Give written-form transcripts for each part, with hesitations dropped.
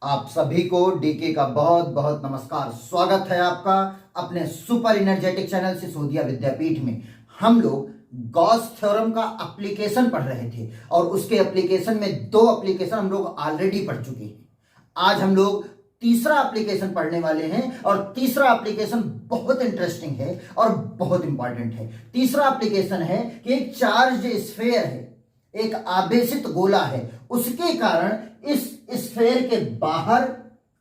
आप सभी को डीके का बहुत बहुत नमस्कार। स्वागत है आपका अपने सुपर एनर्जेटिक चैनल सिसोदिया विद्यापीठ में। हम लोग गॉस थ्योरम का एप्लीकेशन पढ़ रहे थे और उसके एप्लीकेशन में दो एप्लीकेशन हम लोग ऑलरेडी पढ़ चुके हैं। आज हम लोग तीसरा एप्लीकेशन पढ़ने वाले हैं और तीसरा एप्लीकेशन बहुत इंटरेस्टिंग है और बहुत इंपॉर्टेंट है। तीसरा एप्लीकेशन है कि एक चार्ज स्फीयर है, एक आवेशित गोला है, उसके कारण इस स्फीयर के बाहर,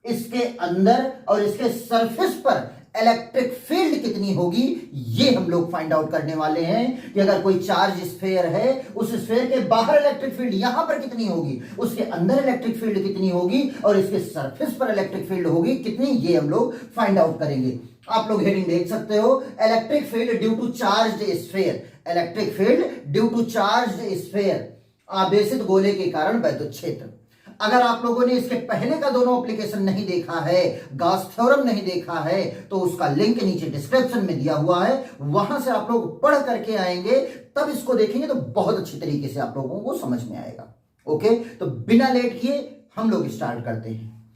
इसके अंदर और इसके सरफेस पर इलेक्ट्रिक फील्ड कितनी होगी, ये हम लोग फाइंड आउट करने वाले हैं कि अगर कोई चार्ज स्फीयर है, उस स्फीयर के बाहर इलेक्ट्रिक फील्ड यहां पर कितनी होगी, उसके अंदर इलेक्ट्रिक फील्ड कितनी होगी और इसके सरफेस पर इलेक्ट्रिक फील्ड होगी कितनी, ये हम लोग फाइंड आउट करेंगे। आप लोग हेडिंग देख सकते हो, electric field due to charge sphere, electric field due to charge sphere, आवेशित गोले के कारण वैद्युत क्षेत्र। अगर आप लोगों ने इसके पहले का दोनों एप्लीकेशन नहीं देखा है, गॉस थ्योरम नहीं देखा है, तो उसका लिंक नीचे डिस्क्रिप्शन में दिया हुआ है, वहां से आप लोग पढ़ करके आएंगे, तब इसको देखेंगे तो बहुत अच्छी तरीके से आप लोगों को समझ में आएगा। ओके, तो बिना लेट किए हम लोग स्टार्ट करते हैं।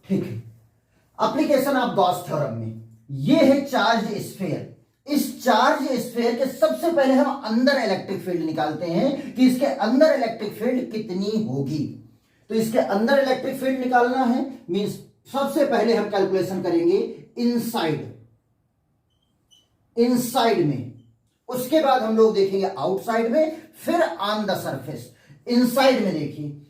ठीक है, एप्लीकेशन ऑफ गॉस थ्योरम में यह है चार्ज स्फीयर। इस चार्ज स्फीयर के सबसे पहले हम अंदर इलेक्ट्रिक फील्ड निकालते हैं कि इसके अंदर इलेक्ट्रिक फील्ड कितनी होगी। तो इसके अंदर इलेक्ट्रिक फील्ड निकालना है, मींस सबसे पहले हम कैलकुलेशन करेंगे इनसाइड में, उसके बाद हम लोग देखेंगे आउटसाइड में, फिर ऑन द सरफेस। इनसाइड में देखिए,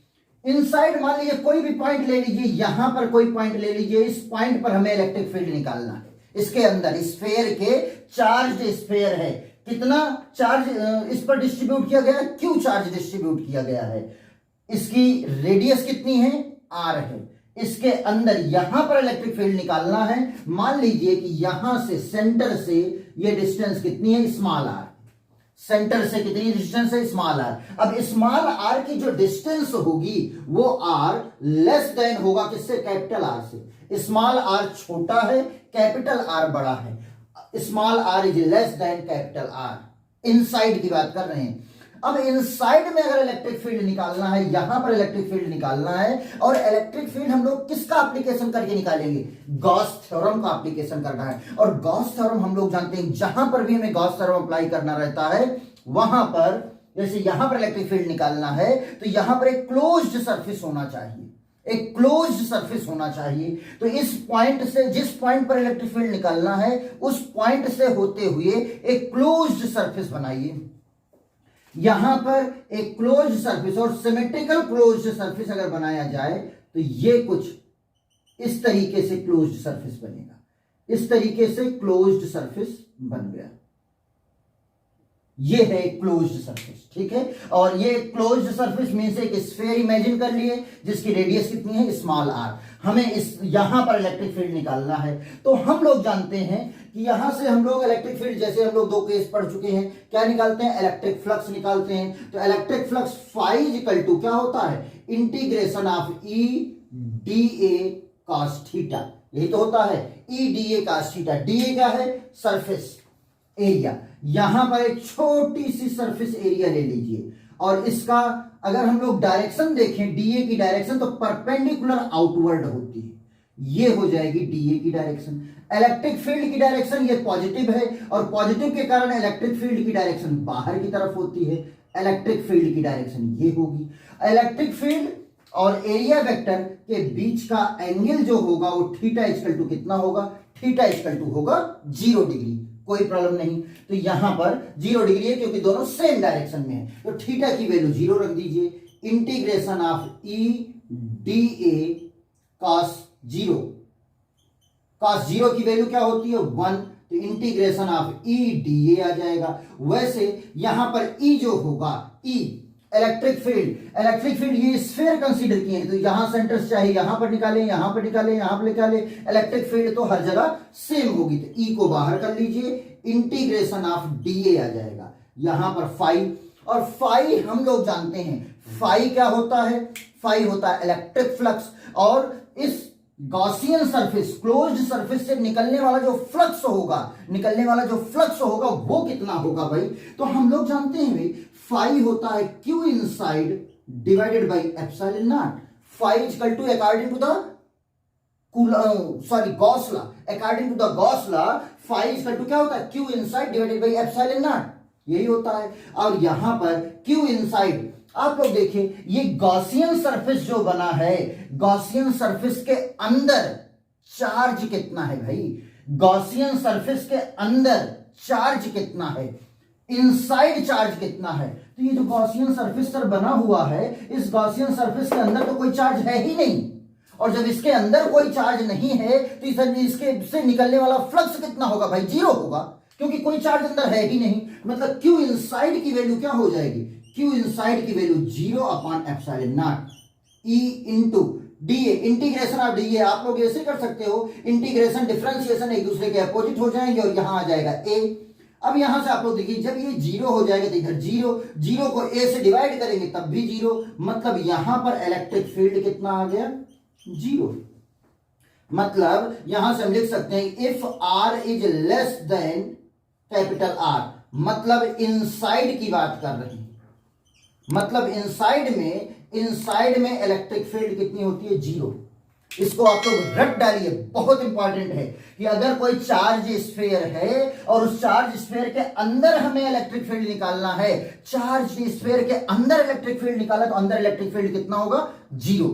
इनसाइड मान लीजिए कोई भी पॉइंट ले लीजिए, यहां पर कोई पॉइंट ले लीजिए, इस पॉइंट पर हमें इलेक्ट्रिक फील्ड निकालना है। इसके अंदर स्फीयर के चार्ज स्फीयर है, कितना चार्ज इस पर डिस्ट्रीब्यूट किया गया है, क्यों चार्ज डिस्ट्रीब्यूट किया गया है, इसकी रेडियस कितनी है, आर है। इसके अंदर यहां पर इलेक्ट्रिक फील्ड निकालना है। मान लीजिए कि यहां से सेंटर से ये डिस्टेंस कितनी है, स्मॉल आर। सेंटर से कितनी डिस्टेंस है, स्मॉल आर। अब स्मॉल आर की जो डिस्टेंस होगी वो आर लेस देन होगा किससे, कैपिटल आर से। स्मॉल आर छोटा है, कैपिटल आर बड़ा है। Small R is less than capital R. Inside की बात कर रहे हैं। अब इनसाइड में अगर इलेक्ट्रिक फील्ड निकालना है, यहां पर इलेक्ट्रिक फील्ड निकालना है, और इलेक्ट्रिक फील्ड हम लोग किसका एप्लीकेशन करके निकालेंगे, गॉस थ्योरम का एप्लीकेशन करना है। और गॉस थ्योरम हम लोग जानते हैं, जहां पर भी हमें गॉस थ्योरम अप्लाई करना रहता है, वहां पर जैसे यहां पर इलेक्ट्रिक फील्ड निकालना है तो यहां पर एक क्लोज्ड सरफेस होना चाहिए, एक क्लोज्ड सरफेस होना चाहिए। तो इस पॉइंट से, जिस पॉइंट पर इलेक्ट्रिक फील्ड निकालना है, उस पॉइंट से होते हुए एक क्लोज्ड सरफेस बनाइए। यहां पर एक क्लोज्ड सरफेस, और सिमेट्रिकल क्लोज्ड सरफेस अगर बनाया जाए तो ये कुछ इस तरीके से क्लोज्ड सरफेस बनेगा। इस तरीके से क्लोज्ड सरफेस बन गया, ये है क्लोज्ड सरफेस। ठीक है, और ये क्लोज्ड सरफेस में से एक स्फीयर इमेजिन कर लिए जिसकी रेडियस कितनी है, स्मॉल आर। हमें इस यहां पर इलेक्ट्रिक फील्ड निकालना है, तो हम लोग जानते हैं कि यहां से हम लोग इलेक्ट्रिक फील्ड, जैसे हम लोग दो केस पढ़ चुके हैं, क्या निकालते हैं, इलेक्ट्रिक फ्लक्स निकालते हैं। तो electric flux phi equal to क्या होता है, integration of E D A cos theta, यही तो होता है, E D A cos theta. D A क्या है, सरफेस एरिया। यहां पर एक छोटी सी सरफेस एरिया ले लीजिए, और इसका अगर हम लोग डायरेक्शन देखें, डीए की डायरेक्शन तो परपेंडिकुलर आउटवर्ड होती है, ये हो जाएगी डीए की डायरेक्शन। इलेक्ट्रिक फील्ड की डायरेक्शन ये पॉजिटिव है, और पॉजिटिव के कारण इलेक्ट्रिक फील्ड की डायरेक्शन बाहर की तरफ होती है, इलेक्ट्रिक फील्ड की डायरेक्शन ये होगी। इलेक्ट्रिक फील्ड और एरिया वेक्टर के बीच का एंगल जो होगा वो थीटा इक्वल टू कितना होगा, थीटा इक्वल टू होगा 0 डिग्री। कोई प्रॉब्लम नहीं, तो यहां पर 0 डिग्री है क्योंकि दोनों सेम डायरेक्शन में है, तो थीटा की वैल्यू 0 रख दीजिए। Integration of E D A cos 0, cos 0 की वैल्यू क्या होती है, 1, तो integration of E D A आ जाएगा। वैसे यहां पर ई जो होगा, ई इलेक्ट्रिक फील्ड ये स्फीयर कंसीडर किए, तो यहां सेंटर से चाहे यहां पर निकालें, यहां पर निकालें, यहां पर निकालें, इलेक्ट्रिक फील्ड तो हर जगह सेम होगी। तो ई को बाहर कर लीजिए, इंटीग्रेशन ऑफ डीए आ जाएगा। यहां पर फाई, और फाई हम लोग जानते हैं, फाई क्या होता है, फाई होता है इलेक्ट्रिक फ्लक्स। और इस गॉसियन सरफेस, क्लोज्ड सरफेस से निकलने वाला जो फ्लक्स होगा वो कितना होगा भाई, तो हम लोग जानते हैं भाई, फाई होता है Q inside divided by epsilon naught. Phi equal to according to the Gauss law, according to the Gauss law phi equal to क्या होता है, Q inside divided by epsilon naught, यही होता है। और यहां पर क्यू इनसाइड आप लोग देखिए, ये गॉसियन सरफेस जो बना है, गॉसियन सरफेस के अंदर चार्ज कितना है भाई, गॉसियन सरफेस के अंदर चार्ज कितना है, इनसाइड चार्ज कितना है। तो ये जो गॉसियन सरफेस सर बना हुआ है, इस गॉसियन सरफेस के अंदर तो कोई चार्ज है ही नहीं, और जब इसके अंदर कोई चार्ज नहीं है तो इसके से निकलने वाला फ्लक्स कितना होगा भाई, जीरो होगा, क्योंकि कोई चार्ज अंदर है ही नहीं। मतलब क्यू इनसाइड की वैल्यू क्या हो जाएगी, क्यू इनसाइड की value 0 upon epsilon not E into DA, integration of DA आप लोग ऐसे कर सकते हो, इंटीग्रेशन डिफरेंशिएशन एक दूसरे के अपोजिट हो जाएंगे और यहां आ जाएगा ए। अब यहां से आप लोग देखिए, जब ये 0 हो जाएगा तो इधर 0 को ए से डिवाइड करेंगे तब भी 0, मतलब यहां पर इलेक्ट्रिक फील्ड कितना आ गया, 0। मतलब यहां से हम लिख सकते हैं if R is less than capital R, मतलब इनसाइड की बात कर रहे हैं, मतलब इनसाइड में इलेक्ट्रिक फील्ड कितनी होती है, 0। इसको आप लोग रट डालिए, बहुत इंपॉर्टेंट है कि अगर कोई चार्ज स्फीयर है और उस चार्ज स्फीयर के अंदर हमें इलेक्ट्रिक फील्ड निकालना है, चार्ज स्फीयर के अंदर इलेक्ट्रिक फील्ड निकाला तो अंदर इलेक्ट्रिक फील्ड कितना होगा, 0।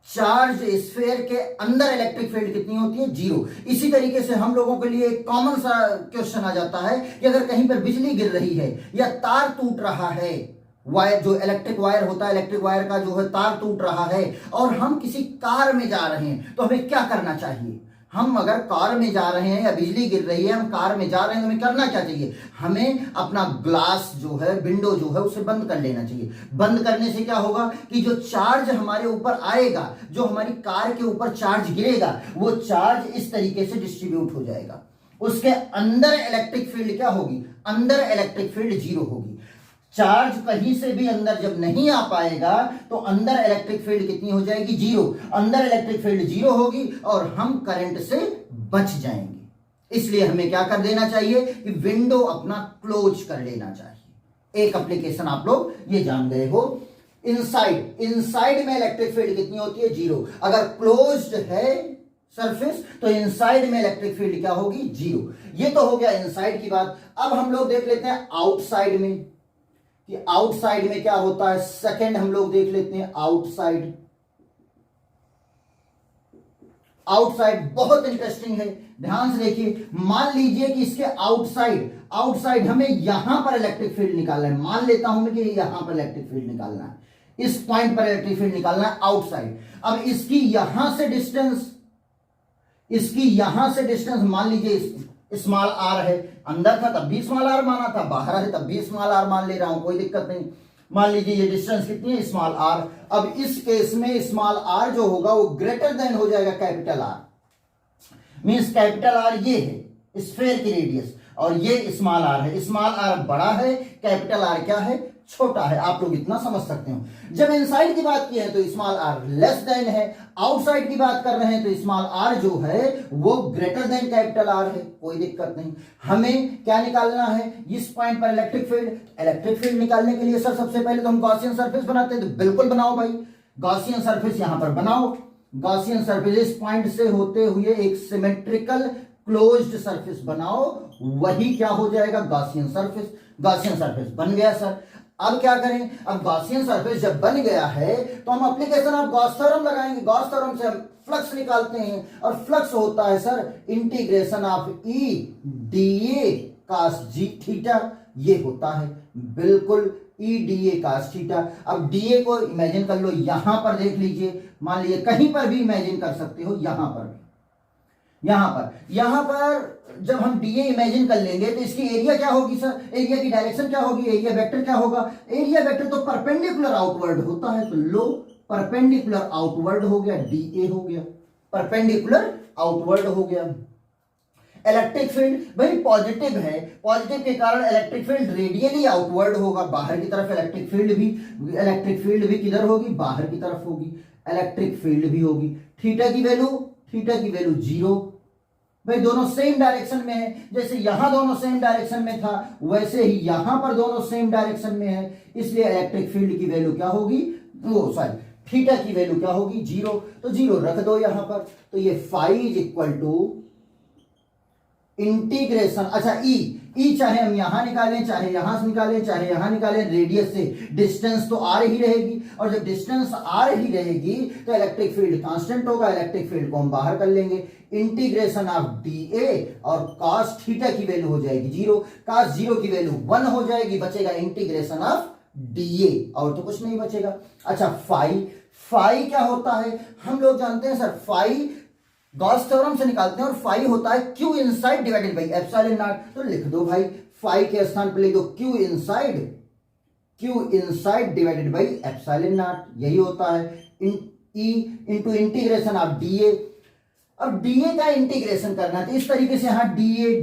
चार्ज स्फीयर के अंदर इलेक्ट्रिक फील्ड कितनी होती है, 0। इसी तरीके से हम लोगों के लिए एक कॉमन सा क्वेश्चन आ जाता है कि अगर कहीं पर बिजली गिर रही है या तार टूट रहा है, वायर जो इलेक्ट्रिक वायर होता है, इलेक्ट्रिक वायर का जो है तार टूट रहा है और हम किसी कार में जा रहे हैं, तो हमें क्या करना चाहिए। हम अगर कार में जा रहे हैं या बिजली गिर रही है, हम कार में जा रहे हैं, तो हमें करना क्या चाहिए, हमें अपना ग्लास जो है, विंडो जो है, उसे बंद कर लेना चाहिए। बंद करने से क्या होगा कि जो चार्ज हमारे ऊपर आएगा, जो हमारी कार के ऊपर चार्ज गिरेगा, वो चार्ज इस तरीके से डिस्ट्रीब्यूट हो जाएगा। उसके अंदर इलेक्ट्रिक फील्ड क्या होगी, अंदर इलेक्ट्रिक फील्ड 0 होगी। चार्ज कहीं से भी अंदर जब नहीं आ पाएगा तो अंदर इलेक्ट्रिक फील्ड कितनी हो जाएगी, 0। अंदर इलेक्ट्रिक फील्ड 0 होगी और हम करंट से बच जाएंगे। इसलिए हमें क्या कर देना चाहिए कि विंडो अपना क्लोज कर लेना चाहिए। एक एप्लीकेशन आप लोग ये जान गए हो। इनसाइड में इलेक्ट्रिक फील्ड कितनी होती है, 0। अगर क्लोज्ड है सरफेस तो इनसाइड में इलेक्ट्रिक फील्ड क्या होगी, 0। ये तो हो गया इनसाइड की बात। अब हम लोग देख लेते हैं आउटसाइड में कि आउटसाइड में क्या होता है। सेकंड हम लोग देख लेते हैं आउटसाइड। आउटसाइड बहुत इंटरेस्टिंग है, ध्यान से देखिए। मान लीजिए कि इसके आउटसाइड हमें यहां पर इलेक्ट्रिक फील्ड निकालना है। मान लेता हूं कि यहां पर इलेक्ट्रिक फील्ड निकालना है, इस पॉइंट पर इलेक्ट्रिक फील्ड निकालना है आउटसाइड। अब इसकी यहां से डिस्टेंस मान लीजिए स्मॉल आर है, अंदर था तब भी स्मॉल आर माना था, बाहर है तब भी स्मॉल आर मान ले रहा हूं, कोई दिक्कत नहीं। मान लीजिए ये डिस्टेंस कितनी है, स्मॉल आर। अब इस केस में स्मॉल आर जो होगा वो ग्रेटर देन हो जाएगा capital R. Means capital R ये है स्फीयर की रेडियस और ये स्मॉल आर है। स्मॉल आर बड़ा है, कैपिटल आर क्या है, छोटा है। आप लोग इतना समझ सकते हो। जब इनसाइड की बात की है तो स्मॉल आर लेस देन है, आउटसाइड की बात कर रहे हैं तो स्मॉल आर जो है वो ग्रेटर देन कैपिटल आर है, कोई दिक्कत नहीं। हमें क्या निकालना है, इस पॉइंट पर इलेक्ट्रिक फील्ड निकालने के लिए सर सबसे पहले तो हम गॉसियन सरफेस बनाते हैं, तो बिल्कुल बनाओ भाई, गॉसियन सरफेस यहां पर बनाओ। गॉसियन सरफेस इस पॉइंट से होते हुए एक सिमेट्रिकल क्लोज्ड सरफेस बनाओ, वही क्या हो जाएगा, गॉसियन सरफेस। गॉसियन सरफेस बन गया सर। अब क्या करें, अब गॉसियन सरफेस जब बन गया है तो हम एप्लीकेशन ऑफ गॉस थ्योरम लगाएंगे। गॉस थ्योरम से हम फ्लक्स निकालते हैं और फ्लक्स होता है sir integration of E D A cos जी थीटा, ये होता है बिल्कुल ई डीए कास थीटा। अब डीए को इमेजिन कर लो, यहां पर देख लीजिए, मान लीजिए कहीं पर भी इमेजिन कर सकते हो, यहां पर जब हम डीए इमेजिन कर लेंगे तो इसकी एरिया क्या होगी सर, एरिया की डायरेक्शन क्या होगी, एरिया वेक्टर क्या होगा। एरिया वेक्टर तो परपेंडिकुलर आउटवर्ड होता है, तो लो परपेंडिकुलर आउटवर्ड हो गया, डीए हो गया, परपेंडिकुलर आउटवर्ड हो गया। इलेक्ट्रिक फील्ड भाई पॉजिटिव है, पॉजिटिव के कारण इलेक्ट्रिक फील्ड रेडियली आउटवर्ड होगा, बाहर की तरफ। इलेक्ट्रिक फील्ड भी किधर होगी, बाहर की तरफ होगी, इलेक्ट्रिक फील्ड भी होगी। थीटा की वैल्यू 0। भाई दोनों सेम डायरेक्शन में है, जैसे यहां दोनों सेम डायरेक्शन में था वैसे ही यहां पर दोनों सेम डायरेक्शन में है, इसलिए इलेक्ट्रिक फील्ड की वैल्यू क्या होगी, थीटा की वैल्यू क्या होगी 0, तो 0 रख दो यहां पर। तो ये phi is equal to integration, अच्छा ई चाहे हम यहां निकालें, चाहे यहां से निकालें, चाहे यहां निकालें, रेडियस से डिस्टेंस तो आर ही रहेगी, और जब डिस्टेंस आर ही रहेगी तो इलेक्ट्रिक फील्ड कांस्टेंट होगा, इलेक्ट्रिक फील्ड को हम बाहर कर लेंगे। इंटीग्रेशन ऑफ डी ए और कॉस थीटा की वैल्यू हो जाएगी 0, कॉस 0 की वैल्यू 1 हो जाएगी, बचेगा इंटीग्रेशन ऑफ डी ए, और तो कुछ नहीं बचेगा। अच्छा फाई क्या होता है, हम लोग जानते हैं सर, फाई गॉस थ्योरम से निकालते हैं, और फाई होता है Q inside divided by epsilon not. तो लिख दो भाई, फाई के स्थान पर लिख दो Q inside divided by epsilon naught, यही होता है E into integration of DA. अब डीए का इंटीग्रेशन करना है तो इस तरीके से यहां डीए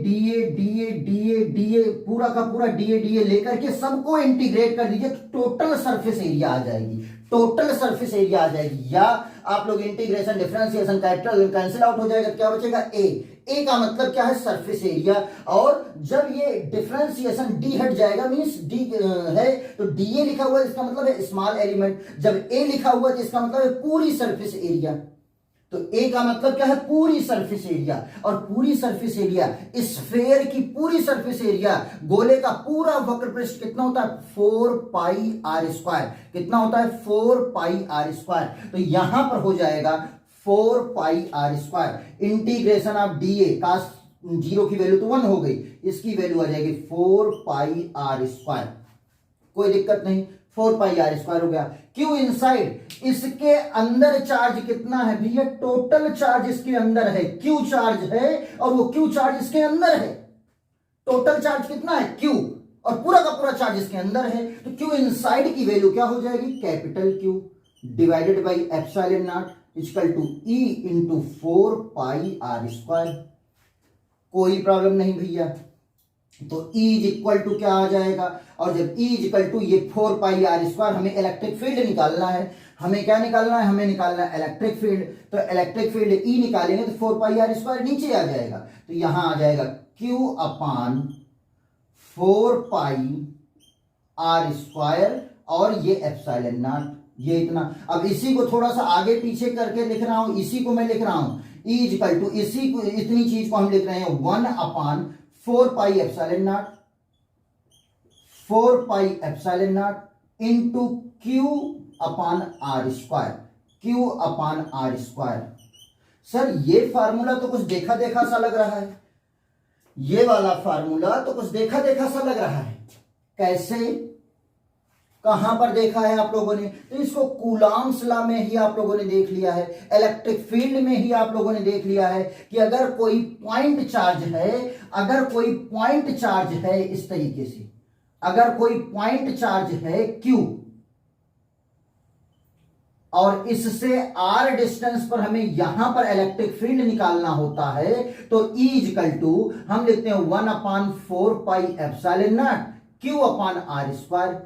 पूरा का पूरा डीए लेकर के सबको इंटीग्रेट कर दीजिए, टोटल सरफेस एरिया आ जाएगी, टोटल सरफेस एरिया आ जाएगी। या आप लोग integration differentiation capital cancel out हो जाएगा, क्या बचेगा ए का मतलब क्या है सरफेस एरिया, और जब ये डिफरेंशिएशन डी हट जाएगा मींस डी है तो डीए लिखा हुआ है इसका मतलब है स्मॉल एलिमेंट, जब ए लिखा हुआ है तो इसका मतलब है पूरी सरफेस एरिया। तो ए का मतलब क्या है पूरी सरफेस एरिया, और पूरी सरफेस एरिया स्फेयर की पूरी सरफेस एरिया, गोले का पूरा वक्र पृष्ठ कितना होता है 4 पाई आर स्क्वायर, कितना होता है 4 पाई आर स्क्वायर। तो यहां पर हो जाएगा 4 pi R square integration of D A, cos 0 की वैल्यू तो 1 हो गई, इसकी वैल्यू आ जाएगी 4 पाई आर स्क्वायर, कोई दिक्कत नहीं, 4 पाई आर स्क्वायर हो गया। क्यू इनसाइड, इसके अंदर चार्ज कितना है भैया, टोटल चार्ज इसके अंदर है, क्यू चार्ज है और वो क्यू चार्ज इसके अंदर है, टोटल चार्ज कितना है क्यू, और पूरा का पूरा चार्ज इसके अंदर है। तो क्यू इनसाइड की वैल्यू क्या हो जाएगी capital Q divided by epsilon naught equal to E into 4 pi R square, कोई प्रॉब्लम नहीं भैया। तो E इज इक्वल टू क्या आ जाएगा, और जब E इज इक्वल टू ये 4 पाई आर स्क्वायर, हमें इलेक्ट्रिक फील्ड निकालना है, हमें क्या निकालना है, हमें निकालना है इलेक्ट्रिक फील्ड। तो इलेक्ट्रिक फील्ड E निकालेंगे तो 4 पाई आर स्क्वायर नीचे आ जाएगा, तो यहां आ जाएगा Q upon 4 pi R square और ये एप्सिलॉन नॉट, ये इतना। अब इसी को थोड़ा सा आगे पीछे करके लिख रहा हूं, इसी को मैं लिख रहा हूं E इज इक्वल टू, इसी को इतनी चीज को हम लिख रहे हैं 1 upon 4 pi epsilon naught, 4 pi epsilon naught into Q upon R square, Q upon R square. Sir ये फार्मूला तो कुछ देखा देखा सा लग रहा है, ये वाला फार्मूला तो कुछ देखा देखा सा लग रहा है, कैसे, कहां पर देखा है आप लोगों ने, तो इसको कूलॉम्स लॉ में ही आप लोगों ने देख लिया है, इलेक्ट्रिक फील्ड में ही आप लोगों ने देख लिया है कि अगर कोई पॉइंट चार्ज है, अगर कोई पॉइंट चार्ज है इस तरीके से, अगर कोई पॉइंट चार्ज है Q और इससे R डिस्टेंस पर हमें यहां पर इलेक्ट्रिक फील्ड निकालना होता है, तो E इक्वल टू हम लिखते हैं 1 upon 4 pi epsilon naught Q upon R square,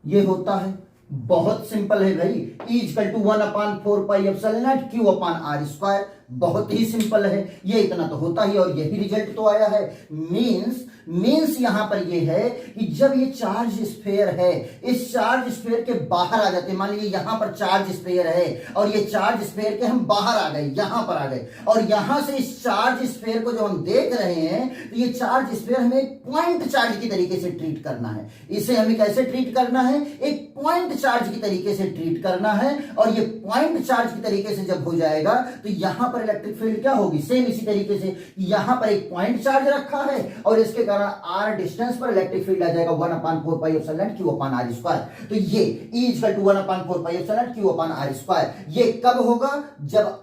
ये होता है, बहुत सिंपल है भाई। E equal to 1 upon 4 pi epsilon naught Q upon R square, बहुत ही सिंपल है, ये इतना तो होता ही, और यही रिजल्ट तो आया है। मींस यहां पर ये है कि जब ये चार्ज स्फीयर है, इस चार्ज स्फीयर के बाहर आ जाते हैं, मान लीजिए यहां पर चार्ज स्फीयर है और ये चार्ज स्फीयर के हम बाहर आ गए, यहां पर आ गए, और यहां से इस चार्ज स्फीयर को जो हम देख रहे हैं, तो ये चार्ज स्फीयर हमें पॉइंट चार्ज की तरीके से ट्रीट करना है। इसे हमें कैसे ट्रीट करना है, एक पॉइंट चार्ज की तरीके से ट्रीट करना है, और ये पॉइंट चार्ज की तरीके से जब हो जाएगा तो यहां पर इलेक्ट्रिक फील्ड क्या होगी, सेम इसी तरीके से, यहां पर एक पॉइंट चार्ज रखा है और इसके कारण r डिस्टेंस पर इलेक्ट्रिक फील्ड आ जाएगा 1 upon 4 pi epsilon Q upon R square. तो ये E equal to 1 upon 4 pi epsilon Q upon R square, ये कब होगा, जब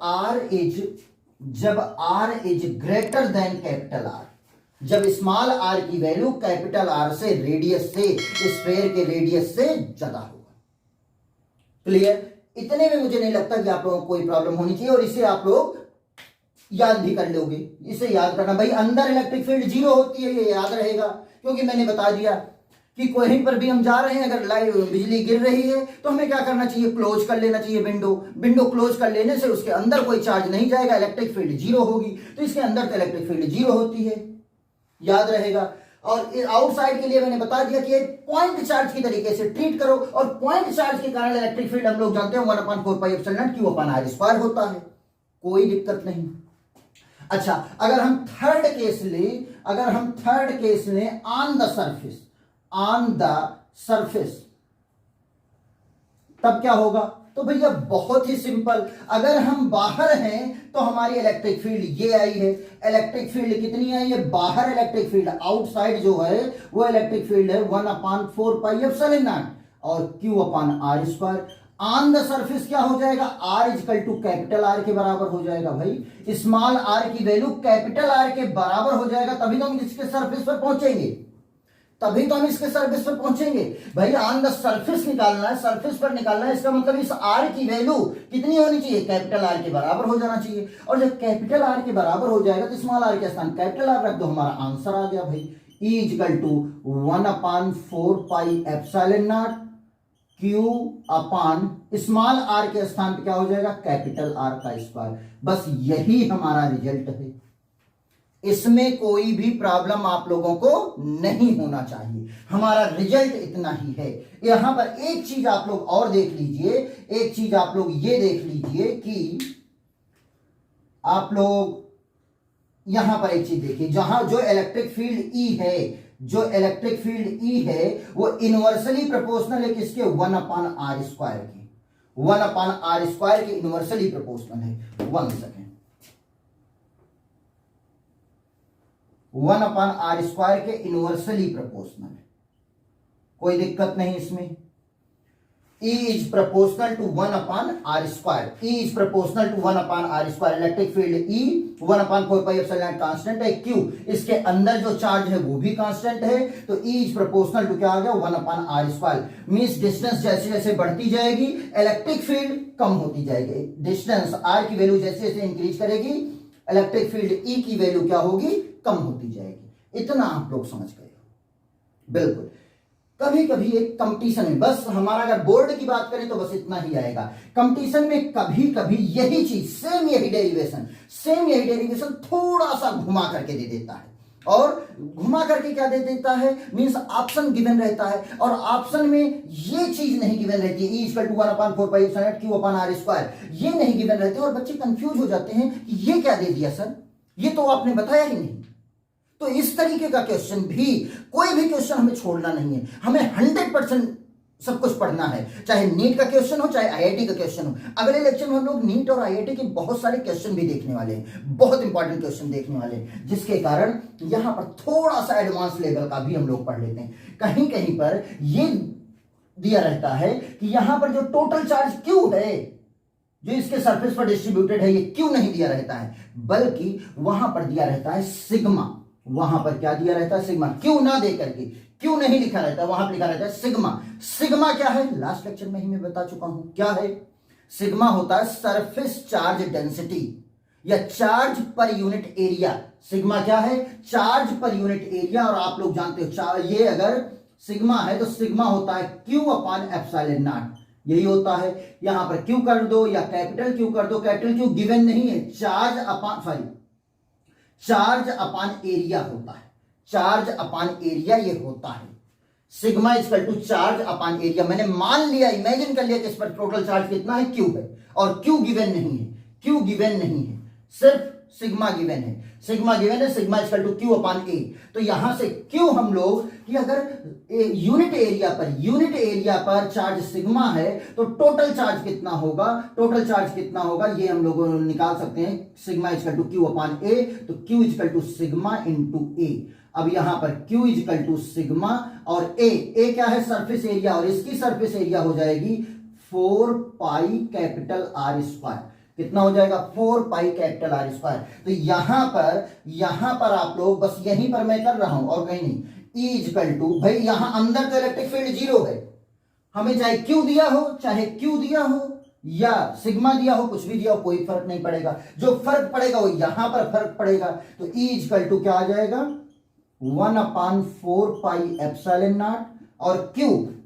r is greater than capital R, जब स्मॉल r की वैल्यू कैपिटल R से, रेडियस से, स्फीयर के रेडियस से ज्यादा होगा। क्लियर, इतने में मुझे नहीं लगता कि आप लोगों को कोई प्रॉब्लम होनी चाहिए, और इसे आप लोग याद भी कर लोगे। इसे याद करना भाई, अंदर इलेक्ट्रिक फील्ड 0 होती है, ये याद रहेगा, क्योंकि मैंने बता दिया कि कहीं पर भी हम जा रहे हैं, अगर लाइट बिजली गिर रही है तो हमें क्या करना चाहिए, क्लोज कर लेना चाहिए विंडो क्लोज कर लेने से उसके अंदर कोई चार्ज नहीं जाएगा, इलेक्ट्रिक फील्ड 0 होगी, तो इसके अंदर तो इलेक्ट्रिक फील्ड 0 होती है, याद रहेगा। और आउटसाइड के लिए मैंने बता दिया कि पॉइंट चार्ज की तरीके से ट्रीट करो, और पॉइंट चार्ज के कारण इलेक्ट्रिक फील्ड हम लोग जानते हैं 1/4πε0 Q/r² होता है, कोई दिक्कत नहीं। अच्छा, अगर हम थर्ड केस लें ऑन द सरफेस, तब क्या होगा? तो भैया बहुत ही सिंपल, अगर हम बाहर हैं तो हमारी इलेक्ट्रिक फील्ड ये आई है। इलेक्ट्रिक फील्ड कितनी आई है? बाहर इलेक्ट्रिक फील्ड, आउटसाइड जो है वो इलेक्ट्रिक फील्ड है 1/4πε0 और Q/r²। ऑन द सरफेस क्या हो जाएगा? R के बराबर हो जाएगा। भाई स्मॉल r की वैल्यू कैपिटल R के बराबर हो जाएगा, तभी तो हम इसके सरफेस पर पहुंचेंगे। भाई ऑन द सरफेस निकालना है, सरफेस पर निकालना है, इसका मतलब इस r की वैल्यू कितनी होनी चाहिए? कैपिटल R के बराबर हो जाना चाहिए। और जब कैपिटल R के बराबर हो जाएगा तो स्मॉल r के स्थान कैपिटल R रख दो, हमारा आंसर आ गया भाई। E=1/4πε0 Q/ स्मॉल r के स्थान पे क्या हो जाएगा? Capital R²। बस यही हमारा रिजल्ट है, इसमें कोई भी प्रॉब्लम आप लोगों को नहीं होना चाहिए। हमारा रिजल्ट इतना ही है। यहां पर एक चीज आप लोग और देख लीजिए, एक चीज आप लोग ये देख लीजिए कि आप लोग यहां पर एक चीज देखिए, जहां जो इलेक्ट्रिक फील्ड E है, वो इनवर्सली प्रोपोर्शनल है किसके? 1/r² के। 1/r² के इनवर्सली प्रोपोर्शनल है। 1 सेकेंड, 1/r² के इनवर्सली प्रोपोर्शनल है, कोई दिक्कत नहीं इसमें। E is proportional to 1/r²। E is proportional to 1/r²। Electric field E 1/4πε0 constant है। Q इसके अंदर जो चार्ज है वो भी कांस्टेंट है, तो E is proportional to क्या आ गया? 1/r²। मींस डिस्टेंस जैसे जैसे बढ़ती जाएगी इलेक्ट्रिक फील्ड कम होती जाएगी। डिस्टेंस R की वैल्यू जैसे जैसे इंक्रीज करेगी इलेक्ट्रिक फील्ड E की वैल्यू क्या होगी? कम होती जाएगी। इतना आप लोग समझ गए हो? बिल्कुल। कभी कभी एक कंपटीशन में, बस हमारा अगर बोर्ड की बात करें तो बस इतना ही आएगा। कंपटीशन में कभी कभी यही चीज सेम यही डेरिवेशन थोड़ा सा घुमा करके दे देता है। और घुमा करके क्या दे देता है? मींस ऑप्शन गिवन रहता है, और ऑप्शन में ये चीज नहीं गिवन रहती है। E=1/4πε0 Q/r², ये नहीं गिवन रहते और बच्चे कंफ्यूज हो जाते हैं कि ये क्या दे दिया सर, ये तो आपने बताया ही नहीं। तो इस तरीके का क्वेश्चन भी, कोई भी क्वेश्चन हमें छोड़ना नहीं है, हमें 100% सब कुछ पढ़ना है, चाहे नीट का क्वेश्चन हो चाहे आईआईटी का क्वेश्चन हो। अगले लेक्चर में हम लोग नीट और आईआईटी के बहुत सारे क्वेश्चन भी देखने वाले हैं, बहुत इंपॉर्टेंट क्वेश्चन देखने वाले हैं, जिसके कारण यहां पर थोड़ा सा एडवांस लेवल का भी हम लोग पढ़ लेते हैं। कहीं कहीं पर यह दिया रहता है कि यहां पर जो टोटल चार्ज क्यू है जो इसके सरफेस पर डिस्ट्रीब्यूटेड है, ये क्यू नहीं दिया रहता है, बल्कि वहां पर दिया रहता है सिग्मा। वहां पर क्या दिया रहता है? सिग्मा। क्यू ना दे करके, क्यू नहीं लिखा रहता है, वहां पर लिखा रहता है सिग्मा। सिग्मा क्या है? लास्ट लेक्चर में ही मैं बता चुका हूं क्या है। सिग्मा होता है सरफेस चार्ज डेंसिटी या charge per unit area. Sigma क्या है? Charge per unit area. और आप लोग जानते हो ये अगर सिग्मा है तो सिग्मा होता है Q/ε0, यही होता है। यहां पर क्यू कर दो या कैपिटल क्यू कर दो, कैपिटल क्यू गिवन नहीं है, चार्ज अपान एरिया होता है, चार्ज अपान एरिया ये होता है। Sigma equal to charge upon area. मैंने मान लिया, इमेजिन कर लिया कि इस पर टोटल चार्ज कितना है? क्यू है, और क्यू गिवन नहीं है, सिर्फ सिग्मा गिवन है। Sigma equal to Q/A। तो यहां से क्यू हम लोग कि अगर यूनिट एरिया पर चार्ज सिग्मा है तो टोटल चार्ज कितना होगा, ये हम लोग निकाल सकते हैं। सिग्मा इक्वल टू Q/A, तो Q equal to sigma into A। अब यहां पर Q इक्वल टू सिग्मा और A क्या है? सरफेस एरिया, और इसकी सरफेस एरिया हो जाएगी 4πR²। कितना हो जाएगा? 4πR²। तो यहां पर आप लोग बस यहीं पर मैं कर रहा हूं और कहीं नहीं। E इक्वल टू, भाई यहां अंदर तो इलेक्ट्रिक फील्ड 0 है, हमें चाहे Q दिया हो या सिग्मा दिया हो, कुछ भी दिया हो, कोई फर्क नहीं पड़ेगा। जो फर्क पड़ेगा वो यहां पर फर्क पड़ेगा। तो E इक्वल टू क्या आ जाएगा? 1/4πε0 और Q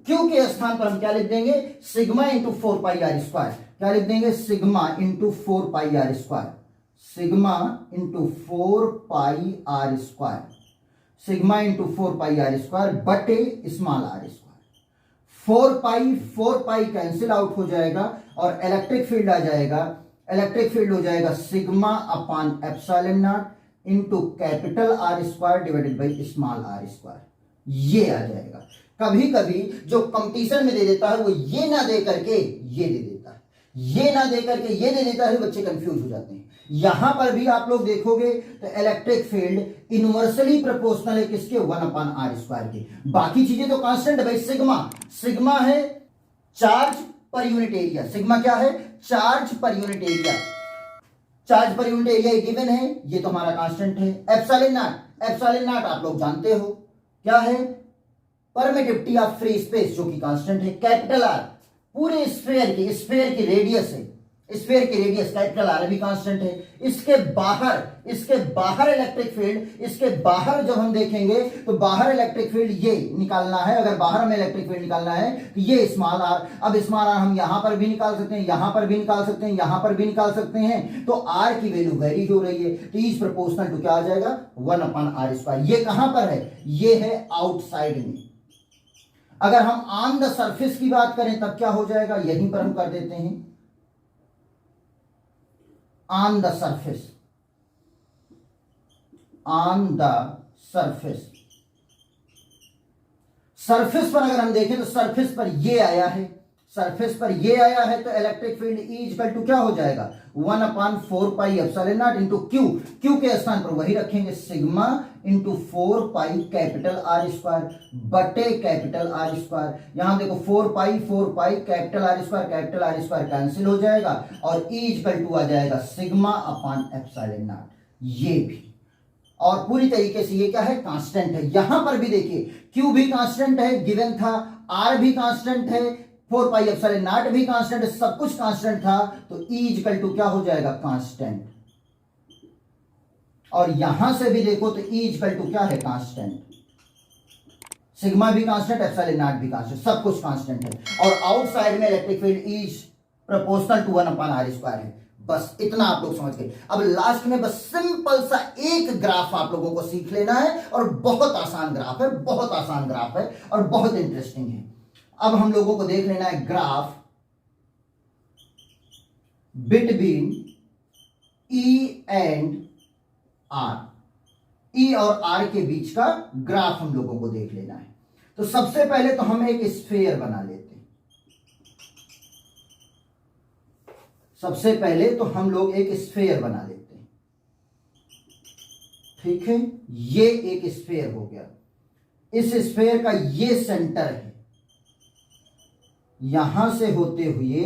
के स्थान पर हम क्या लिख देंगे? Sigma into 4πR²। क्या लिख देंगे? Sigma into 4πR²। Sigma into 4 pi R square बटे small R square. 4 pi cancel out हो जाएगा और इलेक्ट्रिक फील्ड आ जाएगा, इलेक्ट्रिक फील्ड हो जाएगा sigma upon epsilon naught into capital R square divided by small R square, ये आ जाएगा। कभी कभी जो कंपटीशन में दे देता है वो ये ना दे करके ये दे देता है, ये ना दे करके ये दे देता है, बच्चे कंफ्यूज हो जाते हैं। यहां पर भी आप लोग देखोगे तो इलेक्ट्रिक फील्ड इनवर्सली प्रोपोर्शनल है किसके, 1 अपान आर स्क्वायर के। बाकी चीजें तो कांस्टेंट है भाई। सिग्मा, सिग्मा है charge per unit area, sigma क्या है, charge per unit area, charge per unit area given है, ये तो हमारा कांस्टेंट है। एप्सिलॉन नॉट, एप्सिलॉन नॉट आप लोग जानते हो क्या है, परमिटिविटी ऑफ फ्री स्पेस जो कि कांस्टेंट है। कैपिटल आर पूरे स्फीयर की रेडियस है, स्फीयर की रेडियस कैपिटल आर भी कांस्टेंट है। इसके बाहर इलेक्ट्रिक फील्ड, इसके बाहर जब हम देखेंगे तो बाहर इलेक्ट्रिक फील्ड ये निकालना है। अगर बाहर हमें इलेक्ट्रिक फील्ड निकालना है तो ये स्मॉल आर, अब स्मॉल आर हम यहां पर भी निकाल सकते हैं, यहां पर भी निकाल सकते हैं, यहां पर भी निकाल सकते हैं। तो आर की वैल्यू वेरी हो रही है तो इज प्रोपोर्शनल टू क्या आ जाएगा, 1 अपान आर स्क्वायर। ये कहां पर है, ये है आउटसाइड में। अगर हम ऑन द सरफेस की बात करें तब क्या हो जाएगा, यहीं पर हम कर देते हैं on the surface, on the surface. Surface पर अगर हम देखें तो सरफेस पर ये आया है, सरफेस पर ये आया है तो electric field E equal to क्या हो जाएगा, 1 upon 4 pi epsilon naught into Q, Q के स्थान पर वही रखेंगे sigma into 4 pi capital R square बटे कैपिटल आर स्क्वायर। यहां देखो 4 pi capital R square cancel हो जाएगा और E इक्वल टू आ जाएगा सिग्मा अपान एप्सिलॉन नॉट, ये भी। और पूरी तरीके से ये क्या है, कांस्टेंट है। यहां पर भी देखिए Q भी कांस्टेंट है, गिवन था, R भी कांस्टेंट है, 4 पाई एप्सिलॉन नॉट भी कांस्टेंट है, सब कुछ कांस्टेंट था तो E इक्वल टू क्या हो जाएगा, कांस्टेंट। और यहां से भी देखो तो E इक्वल टू क्या है, कांस्टेंट। सिग्मा भी कांस्टेंट, एप्सिलॉन नॉट भी कांस्टेंट, सब कुछ कांस्टेंट है। और आउटसाइड में electric field is proportional to 1 upon R square है। बस इतना आप लोग समझ गए। अब लास्ट में बस सिंपल सा एक ग्राफ आप लोगों को सीख लेना है और बहुत आसान ग्राफ है, बहुत आसान ग्राफ है और बहुत इंटरेस्टिंग है। अब हम लोगों को देख लेना है graph between E and R, E और R के बीच का ग्राफ हम लोगों को देख लेना है। तो सबसे पहले तो हम एक स्फीयर बना लेते हैं। सबसे पहले तो हम लोग एक स्फीयर बना लेते हैं, ठीक है। ये एक स्फीयर हो गया। इस स्फीयर का ये सेंटर है, यहां से होते हुए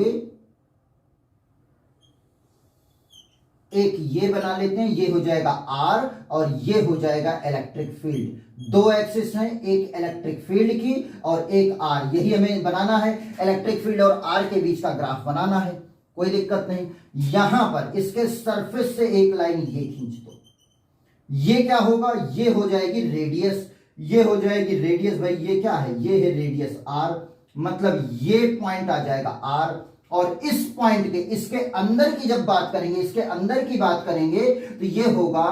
एक ये बना लेते हैं, ये हो जाएगा आर और ये हो जाएगा इलेक्ट्रिक फील्ड। दो एक्सिस हैं, एक इलेक्ट्रिक फील्ड की और एक आर, यही हमें बनाना है। इलेक्ट्रिक फील्ड और आर के बीच का ग्राफ बनाना है, कोई दिक्कत नहीं। यहां पर इसके सरफेस से एक लाइन ये खींच दो, ये क्या होगा, ये हो जाएगी रेडियस, ये हो जाएगी रेडियस। भाई ये क्या है, ये है रेडियस आर, मतलब ये पॉइंट आ जाएगा आर। और इस पॉइंट के, इसके अंदर की जब बात करेंगे, इसके अंदर की बात करेंगे तो ये होगा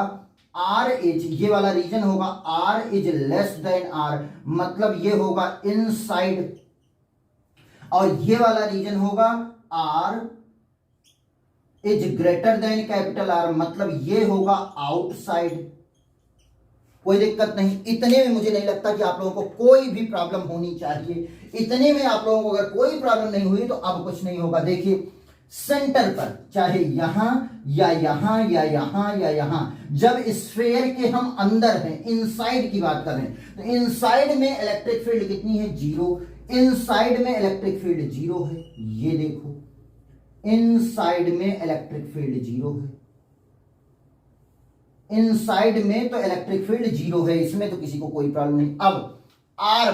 आर इज, ये वाला रीजन होगा R is less than R, मतलब ये होगा इनसाइड। और ये वाला रीजन होगा R is greater than capital R, मतलब ये होगा आउटसाइड। कोई दिक्कत नहीं। इतने में मुझे नहीं लगता कि आप लोगों को कोई भी प्रॉब्लम होनी चाहिए। इतने में आप लोगों को अगर कोई प्रॉब्लम नहीं हुई तो अब कुछ नहीं होगा। देखिए सेंटर पर, चाहे यहां या यहां या यहां या यहां, जब स्फीयर के हम अंदर हैं, इनसाइड की बात कर रहे हैं, तो इनसाइड में इलेक्ट्रिक फील्ड कितनी है, 0। इनसाइड में इलेक्ट्रिक फील्ड 0 है, ये देखो इनसाइड में इलेक्ट्रिक फील्ड 0 है। इनसाइड में तो इलेक्ट्रिक फील्ड 0 है, इसमें तो किसी को कोई प्रॉब्लम नहीं। अब आर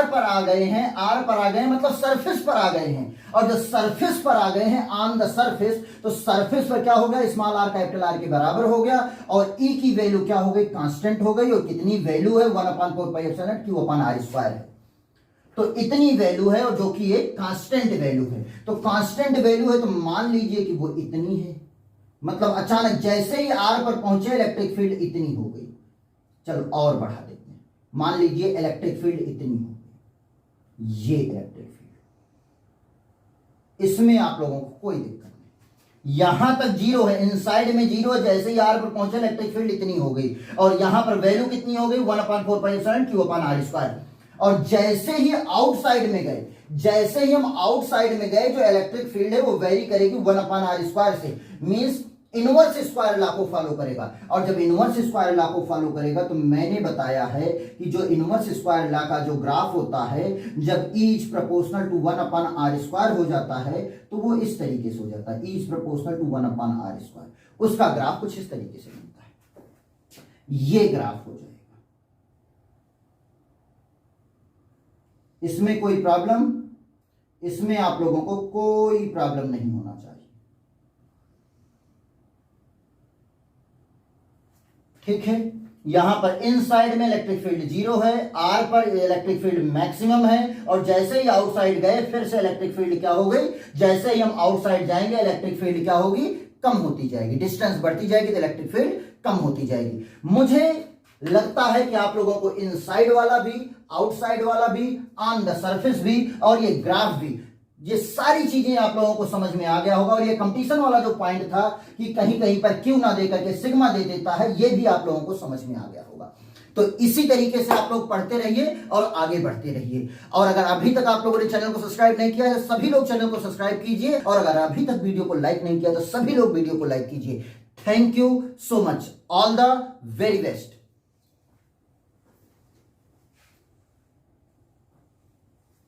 पर आ गए हैं, आर पर आ गए हैं मतलब सरफेस पर आ गए हैं। और जब सरफेस पर आ गए हैं, ऑन द सरफेस, तो सरफेस पर क्या हो गया, स्मॉल आर कैपिटल आर के बराबर हो गया। और ई की वैल्यू क्या हो गई, कांस्टेंट हो गई। और कितनी वैल्यू है, 1/4 pi epsilon Q upon R square है। तो इतनी वैल्यू है और जो कि एक कांस्टेंट वैल्यू है। तो कांस्टेंट वैल्यू है तो मान लीजिए कि वो इतनी है, मतलब अचानक जैसे ही आर पर पहुंचे इलेक्ट्रिक फील्ड इतनी हो गई। चलो और बढ़ा देते हैं, मान लीजिए इलेक्ट्रिक फील्ड इतनी हो, ये इलेक्ट्रिक फील्ड, इसमें आप लोगों को कोई दिक्कत नहीं, यहां तक जीरो है, इनसाइड में जीरो है, जैसे ही आर पर पहुंचे इलेक्ट्रिक फील्ड इतनी हो गई, और यहां पर वैल्यू कितनी हो गई 1/4 क्यू अपान आर स्क्वायर। और जैसे ही आउटसाइड में गए, जैसे ही हम आउटसाइड में गए, जो इलेक्ट्रिक फील्ड है वो वेरी करेगी 1/r स्क्वायर से, मींस इनवर्स स्क्वायर लॉ को फॉलो करेगा। और जब इनवर्स स्क्वायर लॉ को फॉलो करेगा, तो मैंने बताया है कि जो इनवर्स स्क्वायर लॉ का जो ग्राफ होता है, जब E is proportional to 1/r square हो जाता है, तो वो इस तरीके से हो जाता है, E is proportional to 1/r square, उसका ग्राफ कुछ इस तरीके से बनता है, ये ग्राफ हो जाएगा। इसमें कोई प्रॉब्लम, इसमें आप लोगों को कोई प्रॉब्लम नहीं होना चाहिए, ठीक है। यहां पर इनसाइड में इलेक्ट्रिक फील्ड जीरो है, आर पर इलेक्ट्रिक फील्ड मैक्सिमम है, और जैसे ही आउटसाइड गए फिर से इलेक्ट्रिक फील्ड क्या हो गई, जैसे ही हम आउटसाइड जाएंगे इलेक्ट्रिक फील्ड क्या होगी, कम होती जाएगी, डिस्टेंस बढ़ती जाएगी तो इलेक्ट्रिक फील्ड कम होती जाएगी। मुझे लगता है कि आप लोगों को इनसाइड वाला भी, आउटसाइड वाला भी, ऑन द सरफेस भी, और ये ग्राफ भी, ये सारी चीजें आप लोगों को समझ में आ गया होगा। और ये कंपटीशन वाला जो पॉइंट था कि कहीं कहीं पर क्यू ना दे करके सिग्मा दे देता है, ये भी आप लोगों को समझ में आ गया होगा। तो इसी तरीके से आप लोग पढ़ते रहिए और आगे बढ़ते रहिए। और अगर अभी तक आप लोगों ने चैनल को सब्सक्राइब नहीं किया है, सभी लोग चैनल को सब्सक्राइब कीजिए, और अगर अभी तक वीडियो को लाइक नहीं किया तो सभी लोग वीडियो को लाइक कीजिए। Thank you so much, all the very best.